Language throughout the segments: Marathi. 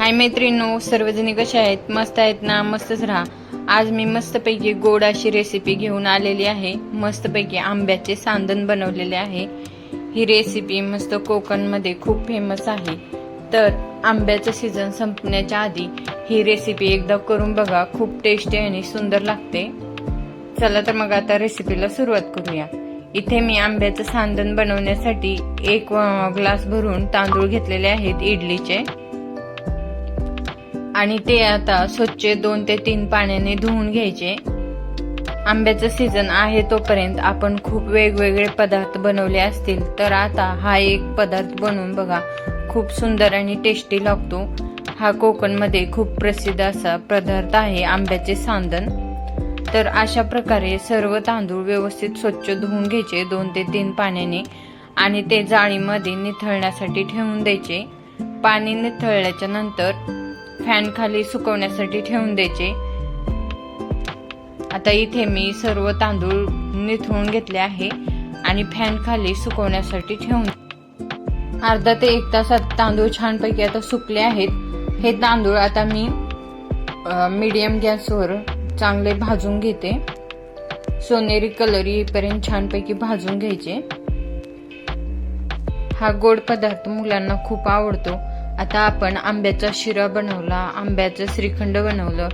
हाय मैत्रिणींनो, सर्वजणी कशा आहेत? मस्त आहेत ना? मस्तच राहा. आज मी मस्तपैकी गोड अशी रेसिपी घेऊन आलेली आहे. मस्तपैकी आंब्याचे सांदण बनवलेले आहे. ही रेसिपी मस्त कोकणमध्ये खूप फेमस आहे. तर आंब्याचं सीझन संपण्याच्या आधी ही रेसिपी एकदा करून बघा. खूप टेस्टी आणि सुंदर लागते. चला तर मग आता रेसिपीला सुरुवात करूया. इथे मी आंब्याचं सांदण बनवण्यासाठी 1 ग्लास भरून तांदूळ घेतलेले आहेत इडलीचे, आणि ते आता स्वच्छ 2 ते 3 पाण्याने धुवून घ्यायचे. आंब्याचं सीझन आहे तोपर्यंत आपण खूप वेगवेगळे पदार्थ बनवले असतील, तर आता हा एक पदार्थ बनवून बघा. खूप सुंदर आणि टेस्टी लागतो. हा कोकणमध्ये खूप प्रसिद्ध असा पदार्थ आहे आंब्याचे सांदण. तर अशा प्रकारे सर्व तांदूळ व्यवस्थित स्वच्छ धुवून घ्यायचे 2 ते 3 पाण्याने, आणि ते जाळीमध्ये निथळण्यासाठी ठेवून द्यायचे. पाणी निथळल्याच्या नंतर फॅन खाली सुकवण्यासाठी ठेवून द्यायचे. आता इथे मी सर्व तांदूळ निथळून घेतले आहे आणि फॅन खाली सुकवण्यासाठी ठेवून अर्धा ते 1 तासात तांदूळ छानपैकी आता सुकले आहेत. हे तांदूळ आता मी मीडियम गॅसवर चांगले भाजून घेते. सोनेरी कलर येईपर्यंत छानपैकी भाजून घ्यायचे. हा गोड पदार्थ मुलांना खूप आवडतो. आता आपण आंब्याचा शिरा बनवला, आंब्याचं श्रीखंड बनवलं,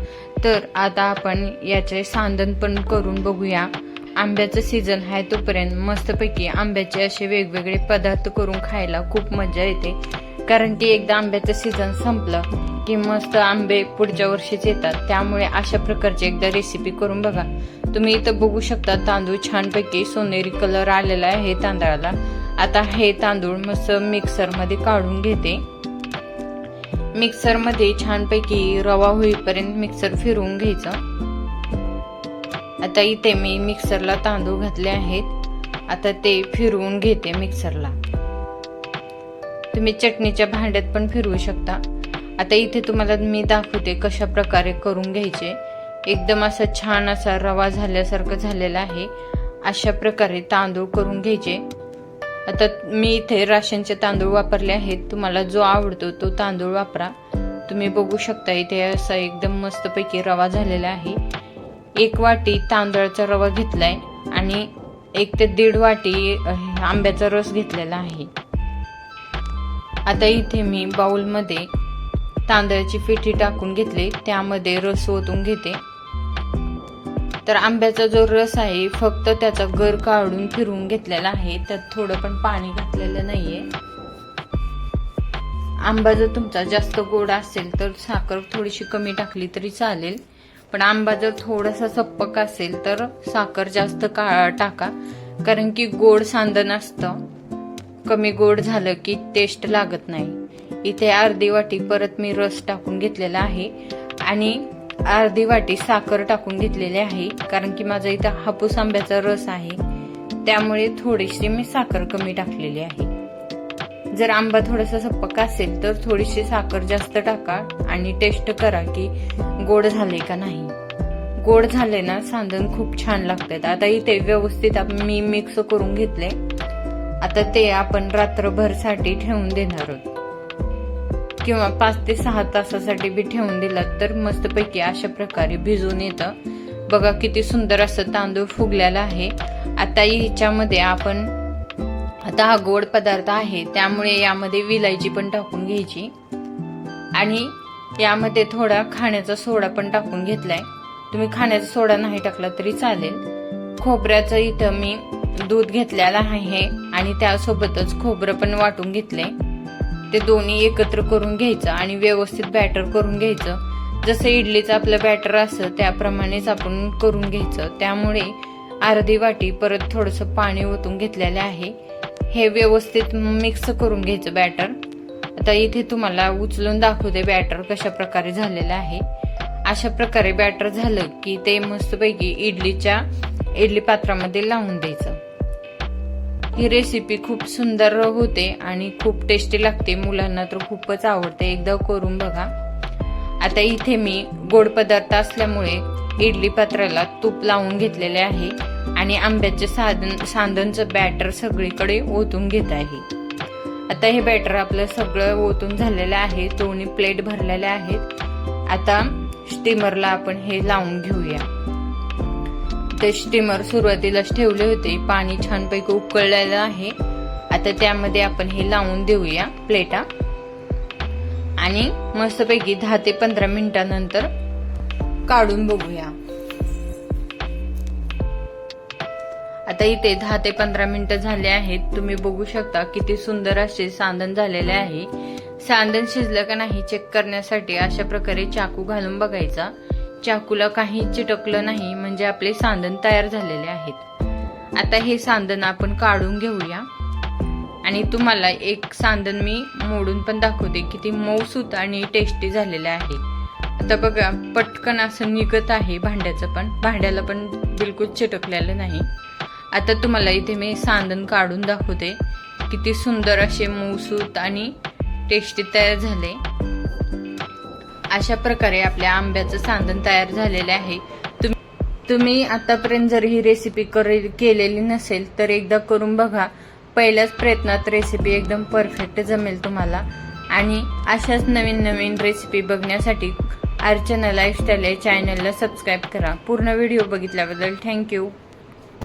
तर आता आपण याचे सांदण पण करून बघूया. आंब्याचं सीझन आहे तोपर्यंत मस्तपैकी आंब्याचे असे वेगवेगळे पदार्थ करून खायला खूप मजा येते. कारण की एकदा आंब्याचं सीझन संपलं की मस्त आंबे पुढच्या वर्षीच येतात. त्यामुळे अशा प्रकारची एकदा रेसिपी करून बघा. तुम्ही इथं बघू शकता तांदूळ छानपैकी सोनेरी कलर आलेला आहे तांदळाला. आता हे तांदूळ मस्त मिक्सरमध्ये काढून घेते. मिक्सरमध्ये छानपैकी रवा होईपर्यंत मिक्सर फिरवून घ्यायचं. आता इथे मी मिक्सरला तांदूळ घातले आहेत. आता ते फिरवून घेते मिक्सरला. तुम्ही चटणीच्या भांड्यात पण फिरवू शकता. आता इथे तुम्हाला मी दाखवते कशा प्रकारे करून घ्यायचे. एकदम असा छान असा रवा झाल्यासारखं झालेला आहे. अशा प्रकारे तांदूळ करून घ्यायचे. आता मी इथे राशनचे तांदूळ वापरले आहेत. तुम्हाला जो आवडतो तो तांदूळ वापरा. तुम्ही बघू शकता इथे असा एकदम मस्तपैकी रवा झालेला आहे. 1 वाटी तांदळाचा रवा घेतलाय आणि 1 ते 1.5 वाटी आंब्याचा रस घेतलेला आहे. आता इथे मी बाउलमध्ये तांदळाची पिठी टाकून घेतली, त्यामध्ये रस ओतून घेते. तर आंब्याचा जो रस आहे फक्त त्याचा गर काढून फिरवून घेतलेला आहे. त्यात थोडं पण पाणी घातलेलं नाहीये. आंबा जर तुमचा जास्त गोड असेल तर साखर थोडीशी कमी टाकली तरी चालेल, पण आंबा जर थोडासा सप्पक असेल तर साखर जास्त टाका. कारण की गोड सांदण असतं, कमी गोड झालं की टेस्ट लागत नाही. इथे अर्धी वाटी परत मी रस टाकून घेतलेला आहे आणि अर्धी वाटी साखर टाकून घेतलेली आहे. कारण की माझा इथं हापूस आंब्याचा रस आहे, त्यामुळे थोडीशी मी साखर कमी टाकलेली आहे. जर आंबा थोडासा सप्पक असेल तर थोडीशी साखर जास्त टाका आणि टेस्ट करा की गोड झाले का नाही. गोड झाले ना सांदण खूप छान लागतात. आता इथे व्यवस्थित मी मिक्स करून घेतले. आता ते आपण रात्रभर साठी ठेवून देणार आहोत, किंवा 5 ते 6 तासासाठी बी ठेवून दिलात तर मस्तपैकी अशा प्रकारे भिजून येतं. बघा किती सुंदर असं तांदूळ फुगलेला आहे. आता याच्यामध्ये आपण हा गोड पदार्थ आहे त्यामुळे यामध्ये विलायची पण टाकून घ्यायची, आणि यामध्ये थोडा खाण्याचा सोडा पण टाकून घेतलाय. तुम्ही खाण्याचा सोडा नाही टाकला तरी चालेल. खोबऱ्याचं इथं मी दूध घेतलेलं आहे आणि त्यासोबतच खोबरं पण वाटून घेतलंय. ते दोन्ही एकत्र करून घ्यायचं आणि व्यवस्थित बॅटर करून घ्यायचं. जसं इडलीचं आपलं बॅटर असतं त्याप्रमाणेच आपण करून घ्यायचं. त्यामुळे अर्धी वाटी परत थोडंसं पाणी ओतून घेतलेलं आहे. हे व्यवस्थित मिक्स करून घ्यायचं बॅटर. आता इथे तुम्हाला उचलून दाखवते बॅटर कशा प्रकारे झालेलं आहे. अशा प्रकारे बॅटर झालं की ते मस्तपैकी इडली पात्रामध्ये लावून द्यायचं. ही रेसिपी खूप सुंदर होते आणि खूप टेस्टी लागते. मुलांना तर खूपच आवडते. एकदा करून बघा. आता इथे मी गोड पदार्थ असल्यामुळे इडली पात्राला तूप लावून घेतलेले आहे आणि आंब्याचे सांदणचं बॅटर सगळीकडे ओतून घेत आहे. आता हे बॅटर आपलं सगळं ओतून झालेलं आहे, दोन्ही प्लेट भरलेल्या आहेत. आता स्टीमरला आपण हे लावून घेऊया. ते स्टीमर सुरुवातीलाच ठेवले होते, पाणी छानपैकी उकळलेलं आहे. आता त्यामध्ये आपण हे लावून देऊया प्लेटा आणि मस्तपैकी 10 ते 15 मिनिटांनंतर काढून बघूया. आता इथे 10 ते 15 मिनिटं झाले आहेत. तुम्ही बघू शकता किती सुंदर असे सांदण झालेले आहे. सांदण शिजलं का नाही चेक करण्यासाठी अशा प्रकारे चाकू घालून बघायचा. चाकूला काही चिटकलं नाही म्हणजे आपले सांदण तयार झालेले आहेत. आता हे सांदण आपण काढून घेऊया आणि तुम्हाला एक सांदण मी मोडून पण दाखवते, किती मऊसूत आणि टेस्टी झालेले आहे. आता बघा पटकन असं निघत आहे भांड्याला पण बिलकुल चिटकलेलं नाही. आता तुम्हाला इथे मी सांदण काढून दाखवते, किती सुंदर असे मऊसूत आणि टेस्टी तयार झाले. अशा प्रकारे आपल्या आंब्याचं सांदण तयार झालेले आहे. तुम्ही आतापर्यंत जर ही रेसिपी केलेली नसेल तर एकदा करून बघा. पहिल्याच प्रयत्नात रेसिपी एकदम परफेक्ट जमेल तुम्हाला. आणि अशाच नवीन नवीन रेसिपी बघण्यासाठी अर्चना लाईफस्टाईल या चॅनलला सबस्क्राईब करा. पूर्ण व्हिडिओ बघितल्याबद्दल थँक्यू.